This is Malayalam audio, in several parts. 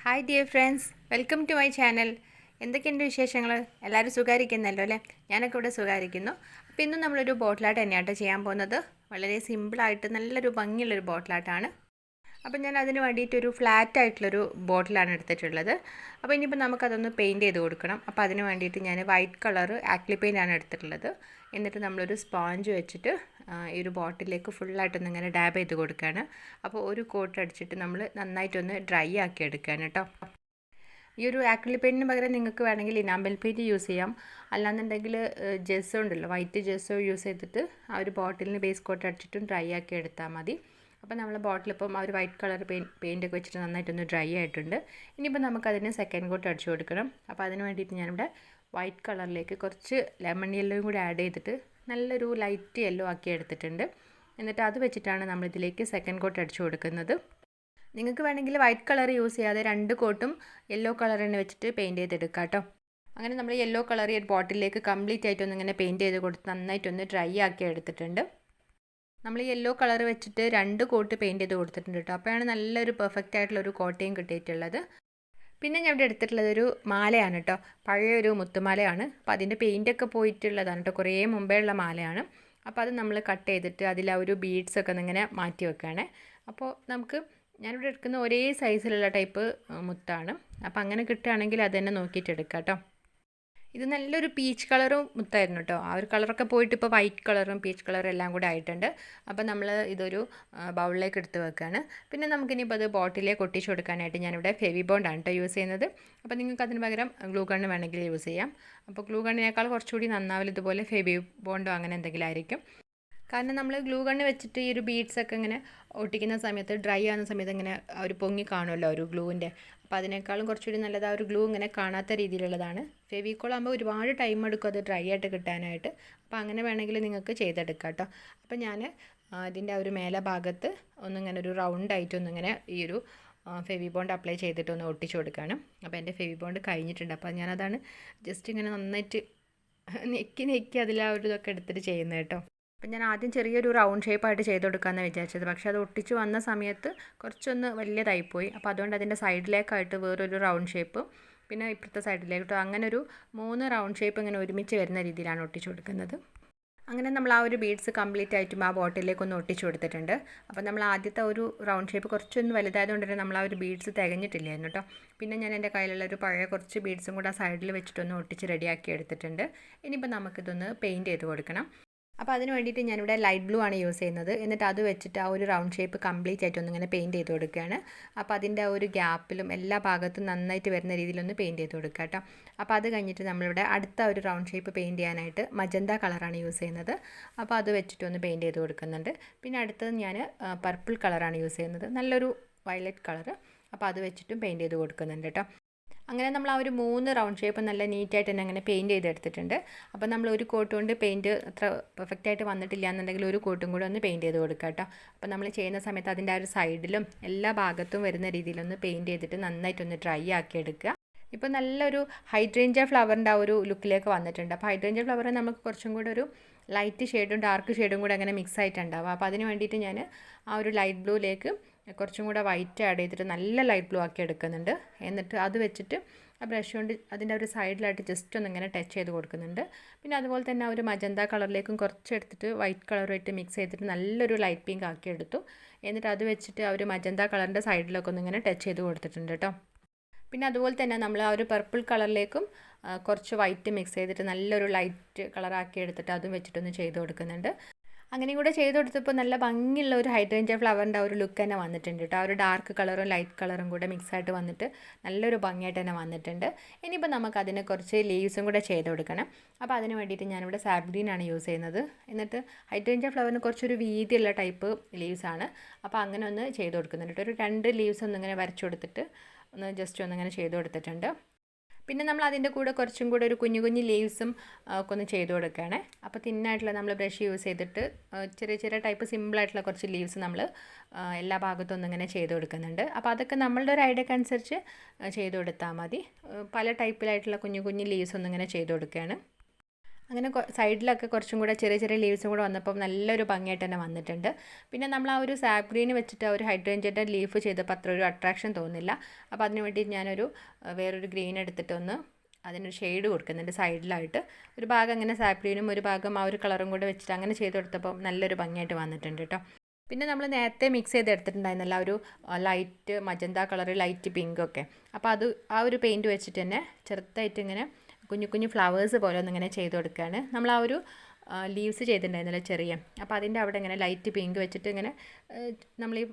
Hi dear friends, welcome to my channel. എന്തൊക്കെയുണ്ട് വിശേഷങ്ങൾ? എല്ലാവരും സുഖമായിരിക്കുന്നല്ലോ അല്ലേ? ഞാനൊക്കെ ഇവിടെ സുഖമായിരിക്കുന്നു. അപ്പോൾ ഇന്നും നമ്മളൊരു ബോട്ടിലാട്ട് തന്നെയാട്ടോ ചെയ്യാൻ പോകുന്നത്. വളരെ സിമ്പിളായിട്ട് നല്ലൊരു ഭംഗിയുള്ളൊരു ബോട്ടിലാട്ടാണ്. അപ്പോൾ ഞാൻ അതിന് വേണ്ടിയിട്ടൊരു ഫ്ലാറ്റ് ആയിട്ടുള്ളൊരു ബോട്ടിലാണ് എടുത്തിട്ടുള്ളത്. അപ്പോൾ ഇനിയിപ്പോൾ നമുക്കതൊന്ന് പെയിൻറ്റ് ചെയ്ത് കൊടുക്കണം. അപ്പോൾ അതിന് വേണ്ടിയിട്ട് ഞാൻ വൈറ്റ് കളർ ആക്രിലിക് പെയിൻ്റാണ് എടുത്തിട്ടുള്ളത്. എന്നിട്ട് നമ്മളൊരു സ്പോഞ്ച് വെച്ചിട്ട് ഈ ഒരു ബോട്ടിലേക്ക് ഫുള്ളായിട്ടൊന്ന് ഇങ്ങനെ ഡാബ് ചെയ്ത് കൊടുക്കുകയാണ്. അപ്പോൾ ഒരു കോട്ട് അടിച്ചിട്ട് നമ്മൾ നന്നായിട്ടൊന്ന് ഡ്രൈ ആക്കി എടുക്കുകയാണ് കേട്ടോ. ഈ ഒരു ആക്രിലിക് പെയിൻറ്റിന് പകരം നിങ്ങൾക്ക് വേണമെങ്കിൽ ഇനാമ്പൽ പെയിൻറ്റ് യൂസ് ചെയ്യാം. അല്ലാന്നുണ്ടെങ്കിൽ ജെസ്സോ ഉണ്ടല്ലോ, വൈറ്റ് ജെസ്സോ യൂസ് ചെയ്തിട്ട് ആ ഒരു ബോട്ടിലിന് ബേസ് കോട്ട് അടിച്ചിട്ടും ഡ്രൈ ആക്കി എടുത്താൽ മതി. അപ്പോൾ നമ്മൾ ബോട്ടിലിപ്പം ആ ഒരു വൈറ്റ് കളർ പെയിൻറ്റൊക്കെ വെച്ചിട്ട് നന്നായിട്ടൊന്ന് ഡ്രൈ ആയിട്ടുണ്ട്. ഇനിയിപ്പോൾ നമുക്കതിന് സെക്കൻഡ് കോട്ട് അടിച്ചു കൊടുക്കണം. അപ്പോൾ അതിന് വേണ്ടിയിട്ട് ഞാനിവിടെ വൈറ്റ് കളറിലേക്ക് കുറച്ച് ലെമൺ യെല്ലോയും കൂടി ആഡ് ചെയ്തിട്ട് നല്ലൊരു ലൈറ്റ് യെല്ലോ ആക്കി എടുത്തിട്ടുണ്ട്. എന്നിട്ട് അത് വെച്ചിട്ടാണ് നമ്മളിതിലേക്ക് സെക്കൻഡ് കോട്ട് അടിച്ചു കൊടുക്കുന്നത്. നിങ്ങൾക്ക് വേണമെങ്കിൽ വൈറ്റ് കളർ യൂസ് ചെയ്യാതെ 2 കോട്ടും യെല്ലോ കളർ തന്നെ വെച്ചിട്ട് പെയിൻറ്റ് ചെയ്തെടുക്കാം കേട്ടോ. അങ്ങനെ നമ്മൾ യെല്ലോ കളർ ഈ ബോട്ടിലേക്ക് കംപ്ലീറ്റ് ആയിട്ടൊന്ന് ഇങ്ങനെ പെയിൻറ്റ് ചെയ്ത് കൊടുത്ത് നന്നായിട്ടൊന്ന് ഡ്രൈ ആക്കി എടുത്തിട്ടുണ്ട്. നമ്മൾ യെല്ലോ കളർ വെച്ചിട്ട് 2 കോട്ട് പെയിൻറ്റ് ചെയ്ത് കൊടുത്തിട്ടുണ്ട് കേട്ടോ. അപ്പോഴാണ് നല്ലൊരു പെർഫെക്റ്റ് ആയിട്ടുള്ളൊരു കോട്ടയും കിട്ടിയിട്ടുള്ളത്. പിന്നെ ഞാൻ ഇവിടെ എടുത്തിട്ടുള്ളത് ഒരു മാലയാണ് കേട്ടോ. പഴയൊരു മുത്തുമാലയാണ്. അപ്പോൾ അതിൻ്റെ പെയിൻറ്റൊക്കെ പോയിട്ടുള്ളതാണ് കേട്ടോ. കുറേ മുമ്പേ ഉള്ള മാലയാണ്. അപ്പോൾ അത് നമ്മൾ കട്ട് ചെയ്തിട്ട് അതിൽ ആ ഒരു ബീഡ്സൊക്കെ ഒന്നിങ്ങനെ മാറ്റി വെക്കുകയാണ്. അപ്പോൾ ഞാനിവിടെ എടുക്കുന്ന ഒരേ സൈസിലുള്ള ടൈപ്പ് മുത്താണ്. അപ്പോൾ അങ്ങനെ കിട്ടുകയാണെങ്കിൽ അത് തന്നെ നോക്കിയിട്ട് എടുക്കാം കേട്ടോ. ഇത് നല്ലൊരു പീച്ച് കളറും മുത്തായിരുന്നു കേട്ടോ. ആ ഒരു കളറൊക്കെ പോയിട്ട് ഇപ്പോൾ വൈറ്റ് കളറും പീച്ച് കളറും എല്ലാം കൂടെ ആയിട്ടുണ്ട്. അപ്പോൾ നമ്മൾ ഇതൊരു ബൗളിലേക്ക് എടുത്ത് വെക്കുകയാണ്. പിന്നെ നമുക്കിനിപ്പോൾ അത് ബോട്ടിലേക്ക് ഒട്ടിച്ച് കൊടുക്കാനായിട്ട് ഞാനിവിടെ ഫെവി ബോണ്ടാണ് കേട്ടോ യൂസ് ചെയ്യുന്നത്. അപ്പോൾ നിങ്ങൾക്ക് അതിന് പകരം ഗ്ലൂ ഗണ്ണ് വേണമെങ്കിൽ യൂസ് ചെയ്യാം. അപ്പോൾ ഗ്ലൂ ഗണ്ണിനേക്കാൾ കുറച്ചുകൂടി നന്നാവില്ല ഇതുപോലെ ഫെവി ബോണ്ടോ അങ്ങനെ എന്തെങ്കിലും ആയിരിക്കും. കാരണം നമ്മൾ ഗ്ലൂ ഗണ്ണ് വെച്ചിട്ട് ഈ ഒരു ബീഡ്സൊക്കെ ഇങ്ങനെ ഒട്ടിക്കുന്ന സമയത്ത് ഡ്രൈ ആകുന്ന സമയത്ത് ഇങ്ങനെ ഒരു പൊങ്ങി കാണുമല്ലോ ഒരു ഗ്ലൂവിൻ്റെ. അപ്പോൾ അതിനേക്കാളും കുറച്ചുകൂടി നല്ലത് ആ ഒരു ഗ്ലൂ ഇങ്ങനെ കാണാത്ത രീതിയിലുള്ളതാണ്. ഫെവിക്കോൾ ആകുമ്പോൾ ഒരുപാട് ടൈം എടുക്കും അത് ഡ്രൈ ആയിട്ട് കിട്ടാനായിട്ട്. അപ്പോൾ അങ്ങനെ വേണമെങ്കിൽ നിങ്ങൾക്ക് ചെയ്തെടുക്കാം കേട്ടോ. അപ്പോൾ ഞാൻ അതിൻ്റെ ആ ഒരു മേലെ ഭാഗത്ത് ഒന്നിങ്ങനെ ഒരു റൗണ്ടായിട്ടൊന്നിങ്ങനെ ഈ ഒരു ഫെവി ബോണ്ട് അപ്ലൈ ചെയ്തിട്ട് ഒന്ന് ഒട്ടിച്ച് കൊടുക്കുകയാണ്. അപ്പോൾ എൻ്റെ ഫെവി ബോണ്ട് കഴിഞ്ഞിട്ടുണ്ട്. അപ്പോൾ ഞാനതാണ് ജസ്റ്റ് ഇങ്ങനെ നന്നായിട്ട് നെക്കി അതിൽ ആ ഒരു ഇതൊക്കെ എടുത്തിട്ട് ചെയ്യുന്നത് കേട്ടോ. അപ്പം ഞാൻ ആദ്യം ചെറിയൊരു റൗണ്ട് ഷേപ്പായിട്ട് ചെയ്ത് കൊടുക്കാമെന്ന് വിചാരിച്ചത്. പക്ഷേ അത് ഒട്ടിച്ച് വന്ന സമയത്ത് കുറച്ചൊന്ന് വലിയതായിപ്പോയി. അപ്പോൾ അതുകൊണ്ട് അതിൻ്റെ സൈഡിലേക്കായിട്ട് വേറൊരു റൗണ്ട് ഷേപ്പ്, പിന്നെ ഇപ്പുറത്തെ സൈഡിലേക്ക് അങ്ങനെ ഒരു 3 റൗണ്ട് ഷേപ്പ് ഇങ്ങനെ ഒരുമിച്ച് വരുന്ന രീതിയിലാണ് ഒട്ടിച്ച് കൊടുക്കുന്നത്. അങ്ങനെ നമ്മൾ ആ ഒരു ബീഡ്സ് കംപ്ലീറ്റ് ആയിട്ടും ആ ബോട്ടിലേക്ക് ഒന്ന് ഒട്ടിച്ച് കൊടുത്തിട്ടുണ്ട്. അപ്പോൾ നമ്മൾ ആദ്യത്തെ ഒരു റൗണ്ട് ഷേപ്പ് കുറച്ചൊന്ന് വലുതായതുകൊണ്ട് തന്നെ നമ്മൾ ആ ഒരു ബീഡ്സ് തികഞ്ഞിട്ടില്ലായിരുന്നു കേട്ടോ. പിന്നെ ഞാൻ എൻ്റെ കയ്യിലുള്ള ഒരു പഴയ കുറച്ച് ബീഡ്സും കൂടെ ആ സൈഡിൽ വെച്ചിട്ടൊന്ന് ഒട്ടിച്ച് റെഡിയാക്കി എടുത്തിട്ടുണ്ട്. ഇനിയിപ്പോൾ നമുക്കിതൊന്ന് പെയിൻറ്റ് ചെയ്ത് കൊടുക്കണം. അപ്പോൾ അതിന് വേണ്ടിയിട്ട് ഞാനിവിടെ ലൈറ്റ് ബ്ലൂ ആണ് യൂസ് ചെയ്യുന്നത്. എന്നിട്ട് അത് വെച്ചിട്ട് ആ ഒരു റൗണ്ട് ഷേപ്പ് കംപ്ലീറ്റ് ആയിട്ടൊന്ന് ഇങ്ങനെ പെയിൻറ്റ് ചെയ്ത് കൊടുക്കുകയാണ്. അപ്പോൾ അതിൻ്റെ ആ ഒരു ഗ്യാപ്പിലും എല്ലാ ഭാഗത്തും നന്നായിട്ട് വരുന്ന രീതിയിലൊന്ന് പെയിൻറ്റ് ചെയ്ത് കൊടുക്കുക കേട്ടോ. അപ്പോൾ അത് കഴിഞ്ഞിട്ട് നമ്മളിവിടെ അടുത്ത ഒരു റൗണ്ട് ഷേപ്പ് പെയിൻറ്റ് ചെയ്യാനായിട്ട് മജന്ത കളറാണ് യൂസ് ചെയ്യുന്നത്. അപ്പോൾ അത് വെച്ചിട്ടൊന്ന് പെയിൻറ്റ് ചെയ്ത് കൊടുക്കുന്നുണ്ട്. പിന്നെ അടുത്തത് ഞാൻ പർപ്പിൾ കളറാണ് യൂസ് ചെയ്യുന്നത്, നല്ലൊരു വയലറ്റ് കളറ്. അപ്പോൾ അത് വെച്ചിട്ടും പെയിൻറ്റ് ചെയ്ത് കൊടുക്കുന്നുണ്ട് കേട്ടോ. അങ്ങനെ നമ്മൾ ആ ഒരു 3 റൗണ്ട് ഷേപ്പ് നല്ല നീറ്റായിട്ട് തന്നെ അങ്ങനെ പെയിൻറ്റ് ചെയ്തെടുത്തിട്ടുണ്ട്. അപ്പോൾ നമ്മൾ ഒരു കോട്ട് കൊണ്ട് പെയിൻറ്റ് അത്ര പെർഫെക്റ്റായിട്ട് വന്നിട്ടില്ല എന്നുണ്ടെങ്കിൽ ഒരു കോട്ടും കൂടെ ഒന്ന് പെയിൻറ്റ് ചെയ്ത് കൊടുക്കുക കേട്ടോ. അപ്പോൾ നമ്മൾ ചെയ്യുന്ന സമയത്ത് അതിൻ്റെ ആ ഒരു സൈഡിലും എല്ലാ ഭാഗത്തും വരുന്ന രീതിയിലൊന്ന് പെയിൻറ്റ് ചെയ്തിട്ട് നന്നായിട്ടൊന്ന് ഡ്രൈ ആക്കി എടുക്കുക. ഇപ്പോൾ നല്ലൊരു ഹൈഡ്രേഞ്ച ഫ്ലവറിൻ്റെ ആ ഒരു ലുക്കിലേക്ക് വന്നിട്ടുണ്ട്. അപ്പോൾ ഹൈഡ്രേഞ്ച ഫ്ലവർ നമുക്ക് കുറച്ചും കൂടെ ഒരു ലൈറ്റ് ഷെയ്ഡും ഡാർക്ക് ഷെയ്ഡും കൂടെ അങ്ങനെ മിക്സ് ആയിട്ടുണ്ടാവും. അപ്പോൾ അതിന് വേണ്ടിയിട്ട് ഞാൻ ആ ഒരു ലൈറ്റ് ബ്ലൂയിലേക്ക് കുറച്ചും കൂടെ വൈറ്റ് ആഡ് ചെയ്തിട്ട് നല്ല ലൈറ്റ് ബ്ലൂ ആക്കി എടുക്കുന്നുണ്ട്. എന്നിട്ട് അത് വെച്ചിട്ട് ആ ബ്രഷ് കൊണ്ട് അതിൻ്റെ ഒരു സൈഡിലായിട്ട് ജസ്റ്റ് ഒന്ന് ഇങ്ങനെ ടച്ച് ചെയ്ത് കൊടുക്കുന്നുണ്ട്. പിന്നെ അതുപോലെ തന്നെ ആ ഒരു മജന്ത കളറിലേക്കും കുറച്ച് എടുത്തിട്ട് വൈറ്റ് കളറുമായിട്ട് മിക്സ് ചെയ്തിട്ട് നല്ലൊരു ലൈറ്റ് പിങ്ക് ആക്കി എടുത്തു. എന്നിട്ട് അത് വെച്ചിട്ട് ആ ഒരു മജന്ത കളറിൻ്റെ സൈഡിലൊക്കെ ഒന്ന് ഇങ്ങനെ ടച്ച് ചെയ്ത് കൊടുത്തിട്ടുണ്ട് കേട്ടോ. പിന്നെ അതുപോലെ തന്നെ നമ്മൾ ആ ഒരു പർപ്പിൾ കളറിലേക്കും കുറച്ച് വൈറ്റ് മിക്സ് ചെയ്തിട്ട് നല്ലൊരു ലൈറ്റ് കളറാക്കി എടുത്തിട്ട് അതും വെച്ചിട്ടൊന്ന് ചെയ്ത് കൊടുക്കുന്നുണ്ട്. അങ്ങനെയും കൂടെ ചെയ്ത് കൊടുത്തപ്പോൾ നല്ല ഭംഗിയുള്ള ഒരു ഹൈഡ്രേഞ്ച ഫ്ലവറിൻ്റെ ആ ഒരു ലുക്ക് തന്നെ വന്നിട്ടുണ്ട് കേട്ടോ. ആ ഒരു ഡാർക്ക് കളറും ലൈറ്റ് കളറും കൂടെ മിക്സായിട്ട് വന്നിട്ട് നല്ലൊരു ഭംഗിയായിട്ട് തന്നെ വന്നിട്ടുണ്ട്. ഇനിയിപ്പോൾ നമുക്ക് അതിനെ കുറച്ച് ലീവ്സും കൂടെ ചെയ്ത് കൊടുക്കണം. അപ്പോൾ അതിന് വേണ്ടിയിട്ട് ഞാനിവിടെ സാപ്പ് ഗ്രീനാണ് യൂസ് ചെയ്യുന്നത്. എന്നിട്ട് ഹൈഡ്രേഞ്ച ഫ്ലവറിന് കുറച്ചൊരു വീതിയുള്ള ടൈപ്പ് ലീവ്സാണ്. അപ്പോൾ അങ്ങനെ ഒന്ന് ചെയ്ത് കൊടുക്കുന്നുണ്ട്. ഒരു 2 ലീവ്സ് ഒന്നിങ്ങനെ വരച്ചു കൊടുത്തിട്ട് ഒന്ന് ജസ്റ്റ് ഒന്നിങ്ങനെ ചെയ്ത് കൊടുത്തിട്ടുണ്ട്. പിന്നെ നമ്മൾ അതിൻ്റെ കൂടെ കുറച്ചും കൂടെ ഒരു കുഞ്ഞു കുഞ്ഞു ലീവ്സും ഒക്കെ ഒന്ന് ചെയ്ത് കൊടുക്കുകയാണ്. അപ്പോൾ തിന്നായിട്ടുള്ള നമ്മൾ ബ്രഷ് യൂസ് ചെയ്തിട്ട് ചെറിയ ചെറിയ ടൈപ്പ് സിമ്പിളായിട്ടുള്ള കുറച്ച് ലീവ്സ് നമ്മൾ എല്ലാ ഭാഗത്തും ഒന്നിങ്ങനെ ചെയ്ത് കൊടുക്കുന്നുണ്ട്. അപ്പോൾ അതൊക്കെ നമ്മളുടെ ഒരു ഐഡിയക്ക് അനുസരിച്ച് ചെയ്ത് കൊടുത്താൽ മതി. പല ടൈപ്പിലായിട്ടുള്ള കുഞ്ഞു കുഞ്ഞു ലീവ്സ് ഒന്നിങ്ങനെ ചെയ്ത് കൊടുക്കുകയാണ്. അങ്ങനെ സൈഡിലൊക്കെ കുറച്ചും കൂടെ ചെറിയ ചെറിയ ലീവ്സും കൂടെ വന്നപ്പോൾ നല്ലൊരു ഭംഗിയായിട്ട് തന്നെ വന്നിട്ടുണ്ട്. പിന്നെ നമ്മൾ ആ ഒരു സാപ്പ് ഗ്രീൻ വെച്ചിട്ട് ഒരു ഹൈഡ്രേഞ്ചിൻ്റെ ലീഫ് ചെയ്തപ്പോൾ അത്ര ഒരു അട്രാക്ഷൻ തോന്നില്ല. അപ്പോൾ അതിന് വേണ്ടി ഞാനൊരു വേറൊരു ഗ്രീൻ എടുത്തിട്ടൊന്ന് അതിനൊരു ഷെയ്ഡ് കൊടുക്കുന്നുണ്ട് സൈഡിലായിട്ട്. ഒരു ഭാഗം അങ്ങനെ സാപ്പ് ഗ്രീനും ഒരു ഭാഗം ആ ഒരു കളറും കൂടെ വെച്ചിട്ട് അങ്ങനെ ചെയ്ത് കൊടുത്തപ്പോൾ നല്ലൊരു ഭംഗിയായിട്ട് വന്നിട്ടുണ്ട് കേട്ടോ. പിന്നെ നമ്മൾ നേരത്തെ മിക്സ് ചെയ്തെടുത്തിട്ടുണ്ടായിരുന്നല്ല ഒരു ലൈറ്റ് മജന്ത കളർ ലൈറ്റ് പിങ്കൊക്കെ. അപ്പോൾ അത് ആ ഒരു പെയിൻറ്റ് വെച്ചിട്ട് തന്നെ ചെറുതായിട്ട് ഇങ്ങനെ കുഞ്ഞു കുഞ്ഞു ഫ്ലവേഴ്സ് പോലെ ഒന്നിങ്ങനെ ചെയ്ത് കൊടുക്കുകയാണ്. നമ്മൾ ആ ഒരു ലീവ്സ് ചെയ്തിട്ടുണ്ടായിരുന്നല്ലോ ചെറിയ, അപ്പോൾ അതിൻ്റെ അവിടെ ഇങ്ങനെ ലൈറ്റ് പിങ്ക് വെച്ചിട്ട് ഇങ്ങനെ നമ്മൾ ഈ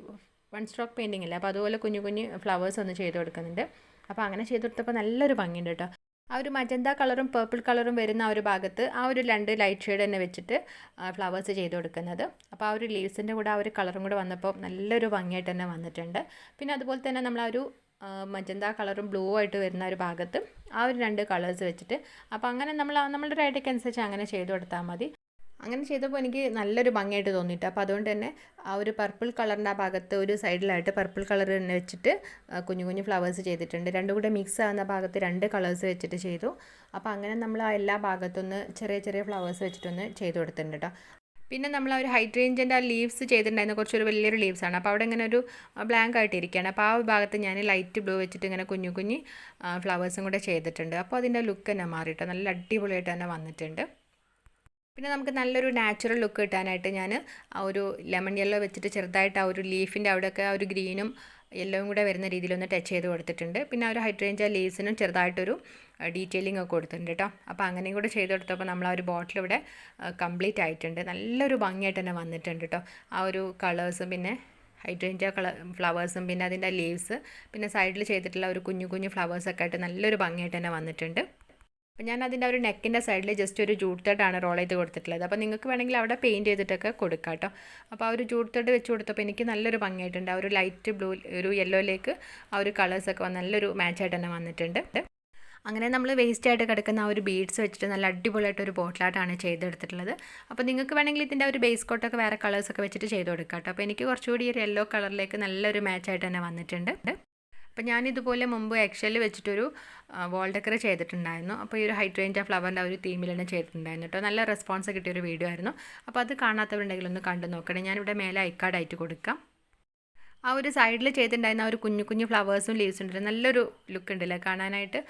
വൺ സ്ട്രോക്ക് പെയിൻറ്റിംഗ് ഇല്ല, അപ്പോൾ അതുപോലെ കുഞ്ഞു കുഞ്ഞു ഫ്ലവേഴ്സ് ഒന്ന് ചെയ്ത് കൊടുക്കുന്നുണ്ട്. അപ്പോൾ അങ്ങനെ ചെയ്ത് കൊടുത്തപ്പോൾ നല്ലൊരു ഭംഗിയുണ്ട് കേട്ടോ. ആ ഒരു മജന്ത കളറും പേർപ്പിൾ കളറും വരുന്ന ആ ഒരു ഭാഗത്ത് ആ ഒരു 2 ലൈറ്റ് ഷെയ്ഡ് തന്നെ വെച്ചിട്ട് ഫ്ലവേഴ്സ് ചെയ്ത് കൊടുക്കുന്നത്. അപ്പോൾ ആ ഒരു ലീവ്സിൻ്റെ കൂടെ ആ ഒരു കളറും കൂടെ വന്നപ്പോൾ നല്ലൊരു ഭംഗിയായിട്ട് തന്നെ വന്നിട്ടുണ്ട്. പിന്നെ അതുപോലെ തന്നെ നമ്മൾ ആ ഒരു മജന്ത കളറും ബ്ലൂ ആയിട്ട് വരുന്ന ഒരു ഭാഗത്ത് ആ ഒരു 2 കളേഴ്സ് വെച്ചിട്ട്, അപ്പോൾ അങ്ങനെ നമ്മളുടെ ഒരു ഐഡിയക്ക് അനുസരിച്ച് അങ്ങനെ ചെയ്ത് കൊടുത്താൽ മതി. അങ്ങനെ ചെയ്തപ്പോൾ എനിക്ക് നല്ലൊരു ഭംഗിയായിട്ട് തോന്നിയിട്ട്, അപ്പോൾ അതുകൊണ്ട് തന്നെ ആ ഒരു പർപ്പിൾ കളറിൻ്റെ ആ ഭാഗത്ത് ഒരു സൈഡിലായിട്ട് പർപ്പിൾ കളർ തന്നെ വെച്ചിട്ട് കുഞ്ഞു കുഞ്ഞു ഫ്ലവേഴ്സ് ചെയ്തിട്ടുണ്ട്. രണ്ടും കൂടെ മിക്സ് ആകുന്ന ഭാഗത്ത് 2 കളേഴ്സ് വെച്ചിട്ട് ചെയ്തു. അപ്പോൾ അങ്ങനെ നമ്മൾ ആ എല്ലാ ഭാഗത്തൊന്ന് ചെറിയ ചെറിയ ഫ്ലവേഴ്സ് വെച്ചിട്ടൊന്ന് ചെയ്ത് കൊടുത്തിട്ടുണ്ട് കേട്ടോ. പിന്നെ നമ്മൾ ആ ഒരു ഹൈഡ്രേഞ്ചിൻ്റെ ആ ലീവ്സ് ചെയ്തിട്ടുണ്ടായിരുന്ന കുറച്ചൊരു വലിയൊരു ലീവ്സാണ്. അപ്പോൾ അവിടെ ഇങ്ങനെ ഒരു ബ്ലാങ്ക് ആയിട്ട് ഇരിക്കുകയാണ്. അപ്പോൾ ആ ഭാഗത്ത് ഞാൻ ലൈറ്റ് ബ്ലൂ വെച്ചിട്ട് ഇങ്ങനെ കുഞ്ഞു കുഞ്ഞു ഫ്ലവേഴ്സും കൂടെ ചെയ്തിട്ടുണ്ട്. അപ്പോൾ അതിൻ്റെ ലുക്ക് തന്നെ മാറിയിട്ട് നല്ല അടിപൊളിയായിട്ട് തന്നെ വന്നിട്ടുണ്ട്. പിന്നെ നമുക്ക് നല്ലൊരു നാച്ചുറൽ ലുക്ക് കിട്ടാനായിട്ട് ഞാൻ ആ ഒരു ലെമൺ യെല്ലോ വെച്ചിട്ട് ചെറുതായിട്ട് ആ ഒരു ലീഫിൻ്റെ അവിടെയൊക്കെ ആ ഒരു ഗ്രീനും യെല്ലോയും കൂടെ വരുന്ന രീതിയിലൊന്ന് ടച്ച് ചെയ്ത് കൊടുത്തിട്ടുണ്ട്. പിന്നെ ആ ഒരു ഹൈഡ്രേഞ്ച ലീവ്സിനും ചെറുതായിട്ടൊരു ഡീറ്റെയിലിംഗ് ഒക്കെ കൊടുത്തിട്ടുണ്ട് കേട്ടോ. അപ്പോൾ അങ്ങനെയും കൂടെ ചെയ്ത് കൊടുത്തപ്പോൾ നമ്മൾ ആ ഒരു ബോട്ടിൽ ഇവിടെ കംപ്ലീറ്റ് ആയിട്ടുണ്ട്. നല്ലൊരു ഭംഗിയായിട്ട് തന്നെ വന്നിട്ടുണ്ട് കേട്ടോ. ആ ഒരു കളേഴ്സും പിന്നെ ഹൈഡ്രേഞ്ച ഫ്ലവേഴ്സും പിന്നെ അതിൻ്റെ ലീവ്സ് പിന്നെ സൈഡിൽ ചെയ്തിട്ടുള്ള ഒരു കുഞ്ഞു കുഞ്ഞു ഫ്ലവേഴ്സൊക്കെ ആയിട്ട് നല്ലൊരു ഭംഗിയായിട്ട് തന്നെ വന്നിട്ടുണ്ട്. അപ്പോൾ ഞാൻ അതിൻ്റെ ഒരു നെക്കിൻ്റെ സൈഡിൽ ജസ്റ്റ് ഒരു ജൂട്ട് ത്രെഡാണ് റോൾ ചെയ്ത് കൊടുത്തിട്ടുള്ളത്. അപ്പോൾ നിങ്ങൾക്ക് വേണമെങ്കിൽ അവിടെ പെയിൻറ്റ് ചെയ്തിട്ടൊക്കെ കൊടുക്കാം കേട്ടോ. അപ്പോൾ ആ ഒരു ജൂട്ട് ത്രെഡ് വെച്ച് കൊടുത്തപ്പോൾ എനിക്ക് നല്ലൊരു ഭംഗിയായിട്ടുണ്ട്. ആ ഒരു ലൈറ്റ് ബ്ലൂ ഒരു യെല്ലോയിലേക്ക് ആ ഒരു കളേഴ്സൊക്കെ നല്ലൊരു മാച്ചായിട്ട് തന്നെ വന്നിട്ടുണ്ട്. അങ്ങനെ നമ്മൾ വേസ്റ്റ് ആയിട്ട് കിടക്കുന്ന ആ ഒരു ബീഡ്സ് വെച്ചിട്ട് നല്ല അടിപൊളിയായിട്ടൊരു ബോട്ടിലായിട്ടാണ് ചെയ്തെടുത്തിട്ടുള്ളത്. അപ്പോൾ നിങ്ങൾക്ക് വേണമെങ്കിൽ ഇതിൻ്റെ ഒരു ബേസ് കോട്ടൊക്കെ വേറെ കളേഴ്സൊക്കെ വെച്ചിട്ട് ചെയ്ത് കൊടുക്കാം കേട്ടോ. അപ്പോൾ എനിക്ക് കുറച്ചുകൂടി ഒരു യെല്ലോ കളറിലേക്ക് നല്ലൊരു മാച്ചായിട്ട് തന്നെ വന്നിട്ടുണ്ട്. അപ്പോൾ ഞാനിതുപോലെ മുമ്പ് എക്സൽ വെച്ചിട്ടൊരു വാൾ ഡെക്കർ ചെയ്തിട്ടുണ്ടായിരുന്നു. അപ്പോൾ ഈ ഒരു ഹൈഡ്രേഞ്ച ഫ്ലവറിൻ്റെ ഒരു തീമിൽ തന്നെ ചെയ്തിട്ടുണ്ടായിരുന്നു കേട്ടോ. നല്ല റെസ്പോൺസ് കിട്ടിയൊരു വീഡിയോ ആയിരുന്നു. അപ്പോൾ അത് കാണാത്തവരുണ്ടെങ്കിൽ ഒന്ന് കണ്ടു നോക്കണേ. ഞാനിവിടെ മേലെ ഐക്കാർഡായിട്ട് കൊടുക്കാം. ആ ഒരു സൈഡിൽ ചെയ്തിട്ടുണ്ടായിരുന്ന ആ ഒരു കുഞ്ഞു കുഞ്ഞു ഫ്ലവേഴ്സും ലീവ്സും ഉണ്ടല്ലോ, നല്ലൊരു ലുക്ക് ഉണ്ടല്ലേ കാണാനായിട്ട്.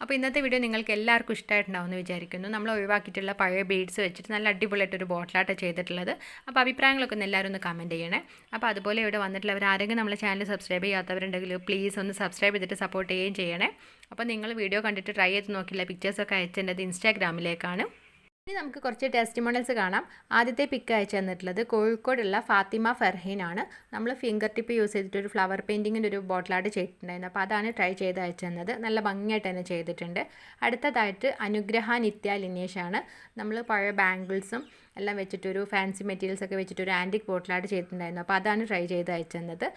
അപ്പോൾ ഇന്നത്തെ വീഡിയോ നിങ്ങൾക്ക് എല്ലാവർക്കും ഇഷ്ടമായിട്ടുണ്ടാവും എന്ന് വിചാരിക്കുന്നു. നമ്മൾ ഒഴിവാക്കിയിട്ടുള്ള പഴയ ബീഡ്സ് വെച്ചിട്ട് നല്ല അടിപൊളിയായിട്ടൊരു ബോട്ടിലായിട്ട് ചെയ്തിട്ടുള്ളത്. അപ്പോൾ അഭിപ്രായങ്ങളൊക്കെ ഒന്ന് എല്ലാവരും ഒന്ന് കമൻറ്റ് ചെയ്യണേ. അപ്പോൾ അതുപോലെ ഇവിടെ വന്നിട്ടുള്ളവർ ആരെങ്കിലും നമ്മളെ ചാനൽ സബ്സ്ക്രൈബ് ചെയ്യാത്തവരുണ്ടെങ്കിൽ പ്ലീസ് ഒന്ന് സബ്സ്ക്രൈബ് ചെയ്തിട്ട് സപ്പോർട്ട് ചെയ്യുകയും ചെയ്യണേ. അപ്പോൾ നിങ്ങൾ വീഡിയോ കണ്ടിട്ട് ട്രൈ ചെയ്ത് നോക്കില്ല പിക്ചേഴ്സൊക്കെ അയച്ചേണ്ടത് ഇൻസ്റ്റാഗ്രാമിലേക്കാണ്. ഇനി നമുക്ക് കുറച്ച് ടെസ്റ്റിമോണിയൽസ് കാണാം. ആദ്യത്തെ പിക്ക് അയച്ചു തന്നിട്ടുള്ളത് കോഴിക്കോടുള്ള ഫാത്തിമ ഫർഹീനാണ്. നമ്മൾ ഫിംഗർ ടിപ്പ് യൂസ് ചെയ്തിട്ട് ഒരു ഫ്ലവർ പെയിൻറ്റിങ്ങിൻ്റെ ഒരു ബോട്ടിലായിട്ട് ചെയ്തിട്ടുണ്ടായിരുന്നു. അപ്പോൾ അതാണ് ട്രൈ ചെയ്ത് അയച്ചു തന്നത്. നല്ല ഭംഗിയായിട്ട് തന്നെ ചെയ്തിട്ടുണ്ട്. അടുത്തതായിട്ട് അനുഗ്രഹ നിത്യ ലിനേഷാണ്. നമ്മൾ പഴയ ബാംഗിൾസും എല്ലാം വെച്ചിട്ടൊരു ഫാൻസി മെറ്റീരിയൽസൊക്കെ വെച്ചിട്ടൊരു ആൻറ്റിക് ബോട്ടിലായിട്ട് ചെയ്തിട്ടുണ്ടായിരുന്നു. അപ്പോൾ അതാണ് ട്രൈ ചെയ്ത് അയച്ചു തന്നത്.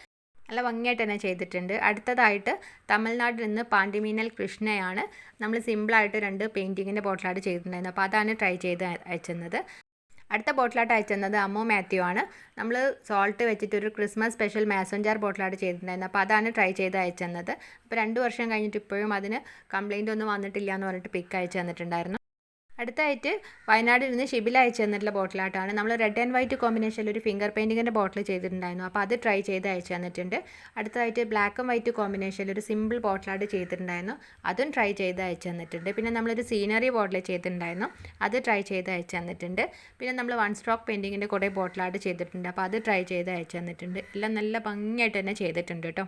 നല്ല ഭംഗിയായിട്ട് തന്നെ ചെയ്തിട്ടുണ്ട്. അടുത്തതായിട്ട് തമിഴ്നാട്ടിൽ നിന്ന് പാണ്ടിമീനൽ കൃഷ്ണയാണ്. നമ്മൾ സിമ്പിളായിട്ട് 2 പെയിൻറ്റിങ്ങിൻ്റെ ബോട്ടിലായിട്ട് ചെയ്തിട്ടുണ്ടായിരുന്നു. അപ്പോൾ അതാണ് ട്രൈ ചെയ്ത് അയച്ചത്. അടുത്ത ബോട്ടിലായിട്ട് അയച്ചത് അമ്മു മാത്യു ആണ്. നമ്മൾ സോൾട്ട് വെച്ചിട്ടൊരു ക്രിസ്മസ് സ്പെഷ്യൽ മാസൺ ജാർ ബോട്ടിലായിട്ട് ചെയ്തിട്ടുണ്ടായിരുന്നു. അപ്പോൾ അതാണ് ട്രൈ ചെയ്ത് അയച്ചത്. അപ്പോൾ 2 വർഷം കഴിഞ്ഞിട്ട് ഇപ്പോഴും അതിന് കംപ്ലയിൻ്റ് ഒന്നും വന്നിട്ടില്ല എന്ന് പറഞ്ഞിട്ട് പിക്ക് അയച്ചു തന്നിട്ടുണ്ടായിരുന്നു. അടുത്തായിട്ട് വയനാട്ടിൽ നിന്ന് ഷിബില അയച്ചു തന്നിട്ടുള്ള ബോട്ടിലായിട്ടാണ്. നമ്മൾ റെഡ് ആൻഡ് വൈറ്റ് കോമ്പിനേഷനിൽ ഒരു ഫിംഗർ പെയിൻറ്റിങ്ങിൻ്റെ ബോട്ടിൽ ചെയ്തിട്ടുണ്ടായിരുന്നു. അപ്പോൾ അത് ട്രൈ ചെയ്ത് അയച്ചു തന്നിട്ടുണ്ട്. അടുത്തതായിട്ട് ബ്ലാക്ക് ആൻഡ് വൈറ്റ് കോമ്പിനേഷനിൽ ഒരു സിമ്പിൾ ബോട്ടിലായിട്ട് ചെയ്തിട്ടുണ്ടായിരുന്നു. അതും ട്രൈ ചെയ്ത് അയച്ചു തന്നിട്ടുണ്ട്. പിന്നെ നമ്മളൊരു സീനറി ബോട്ടിൽ ചെയ്തിട്ടുണ്ടായിരുന്നു. അത് ട്രൈ ചെയ്ത് അയച്ചു തന്നിട്ടുണ്ട്. പിന്നെ നമ്മൾ വൺ സ്ട്രോക്ക് പെയിൻറ്റിങ്ങിൻ്റെ കുറേ ബോട്ടിലായിട്ട് ചെയ്തിട്ടുണ്ട്. അപ്പോൾ അത് ട്രൈ ചെയ്ത് അയച്ചു തന്നിട്ടുണ്ട്. എല്ലാം നല്ല ഭംഗിയായിട്ട് തന്നെ ചെയ്തിട്ടുണ്ട് കേട്ടോ.